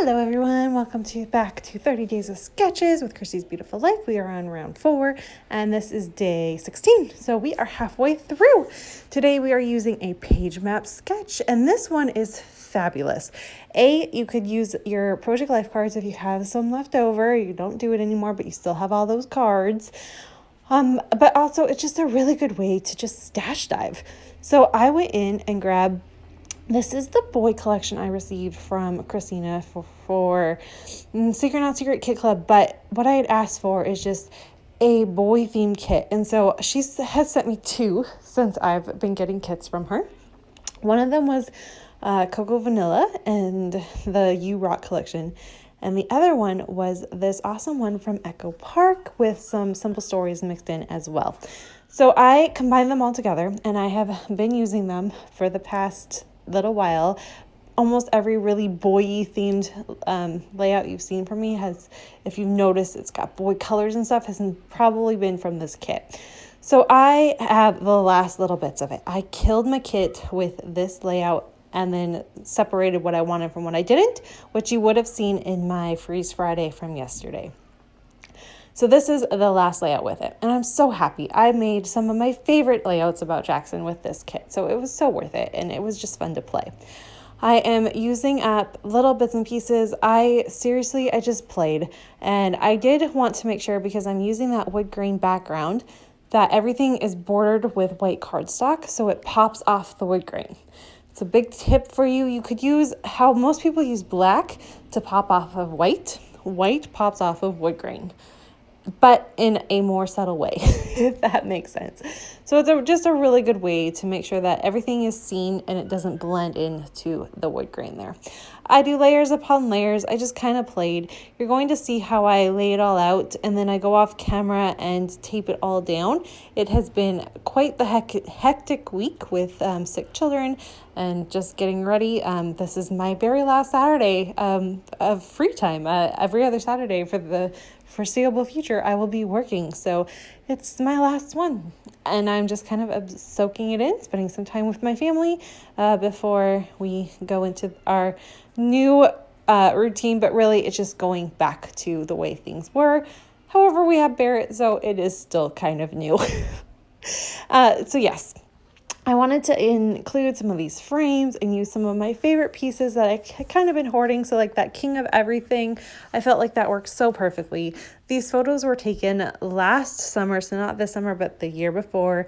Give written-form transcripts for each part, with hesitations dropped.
Hello everyone, welcome back to 30 Days of Sketches with Christy's Beautiful Life. We are on round 4 and this is day 16, so we are halfway through. Today we are using a page map sketch and this one is fabulous. You could use your Project Life cards if you have some left over. You don't do it anymore, but you still have all those cards. But also it's just a really good way to just stash dive. So I went in and grabbed this is the boy collection I received from Christina for Secret Not Secret Kit Club, but what I had asked for is just a boy themed kit. And so she has sent me 2 since I've been getting kits from her. One of them was Cocoa Vanilla and the You Rock collection. And the other one was this awesome one from Echo Park with some simple stories mixed in as well. So I combined them all together and I have been using them for the past little while. Almost every really boy-y themed layout you've seen from me has, if you've noticed, it's got boy colors and stuff, has probably been from this kit. So I have the last little bits of it. I killed my kit with this layout and then separated what I wanted from what I didn't, which you would have seen in my Freeze Friday from yesterday. So this is the last layout with it. And I'm so happy. I made some of my favorite layouts about Jackson with this kit. So it was so worth it. And it was just fun to play. I am using up little bits and pieces. I just played. And I did want to make sure, because I'm using that wood grain background, that everything is bordered with white cardstock so it pops off the wood grain. It's a big tip for you. You could use how most people use black to pop off of white. White pops off of wood grain, but in a more subtle way, if that makes sense. So it's just a really good way to make sure that everything is seen and it doesn't blend into the wood grain there. I do layers upon layers. I just kind of played. You're going to see how I lay it all out and then I go off camera and tape it all down. It has been quite the hectic week with sick children and just getting ready. This is my very last Saturday of free time. Every other Saturday for the foreseeable future, I will be working. So it's my last one. And I'm just kind of soaking it in, spending some time with my family before we go into our new routine. But really, it's just going back to the way things were. However, we have Barrett, so it is still kind of new. So yes. I wanted to include some of these frames and use some of my favorite pieces that I kind of been hoarding. So like that King of Everything, I felt like that worked so perfectly. These photos were taken last summer, so not this summer, but the year before.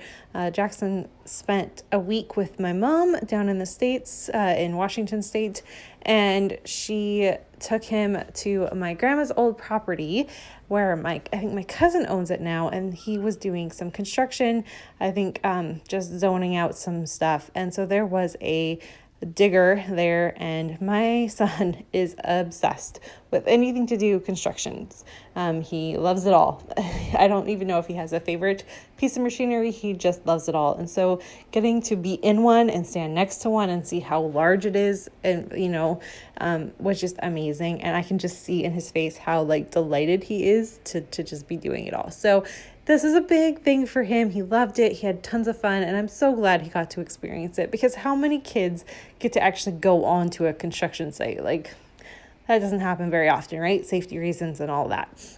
Jackson spent a week with my mom down in the States, in Washington State, and she took him to my grandma's old property where I think my cousin owns it now, and he was doing some construction, I think just zoning out some stuff. And so there was a digger there, and my son is obsessed with anything to do constructions. He loves it all. I don't even know if he has a favorite piece of machinery. He just loves it all. And so getting to be in one and stand next to one and see how large it is, and was just amazing. And I can just see in his face how delighted he is to just be doing it all. So this is a big thing for him. He loved it. He had tons of fun, and I'm so glad he got to experience it, because how many kids get to actually go onto a construction site? That doesn't happen very often, right? Safety reasons and all that.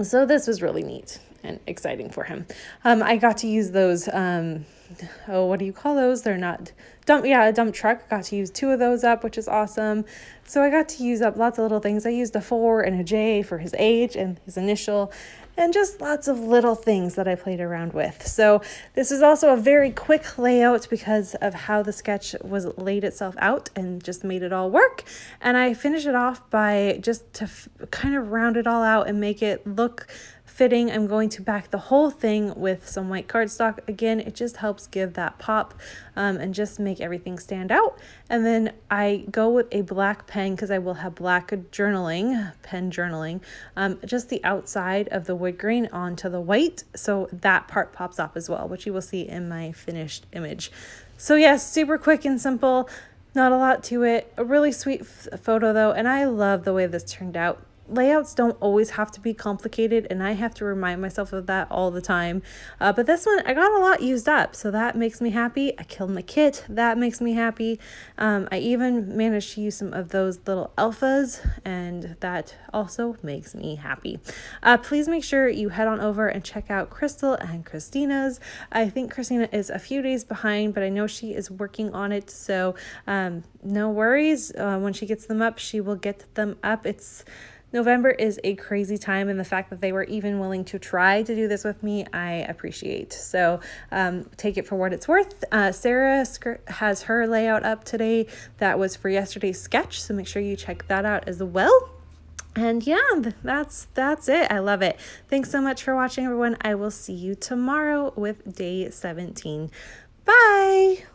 So this was really neat and exciting for him. I got to use those, what do you call those? They're not a dump truck. Got to use 2 of those up, which is awesome. So I got to use up lots of little things. I used a 4 and a J for his age and his initial, and just lots of little things that I played around with. So this is also a very quick layout because of how the sketch was laid itself out and just made it all work. And I finished it off by just to kind of round it all out and make it look fitting. I'm going to back the whole thing with some white cardstock. Again, it just helps give that pop and just make everything stand out. And then I go with a black pen because I will have black pen journaling, just the outside of the wood grain onto the white. So that part pops off as well, which you will see in my finished image. So yes, super quick and simple. Not a lot to it. A really sweet photo though. And I love the way this turned out. layouts don't always have to be complicated, and I have to remind myself of that all the time. But this one, I got a lot used up, so that makes me happy. I killed my kit. That makes me happy. I even managed to use some of those little alphas, and that also makes me happy. Please make sure you head on over and check out Crystal and Christina's. I think Christina is a few days behind, but I know she is working on it, so no worries. When she gets them up, she will get them up. November is a crazy time, and the fact that they were even willing to try to do this with me, I appreciate. So take it for what it's worth. Sarah has her layout up today. That was for yesterday's sketch, so make sure you check that out as well. And yeah, that's it. I love it. Thanks so much for watching, everyone. I will see you tomorrow with day 17. Bye.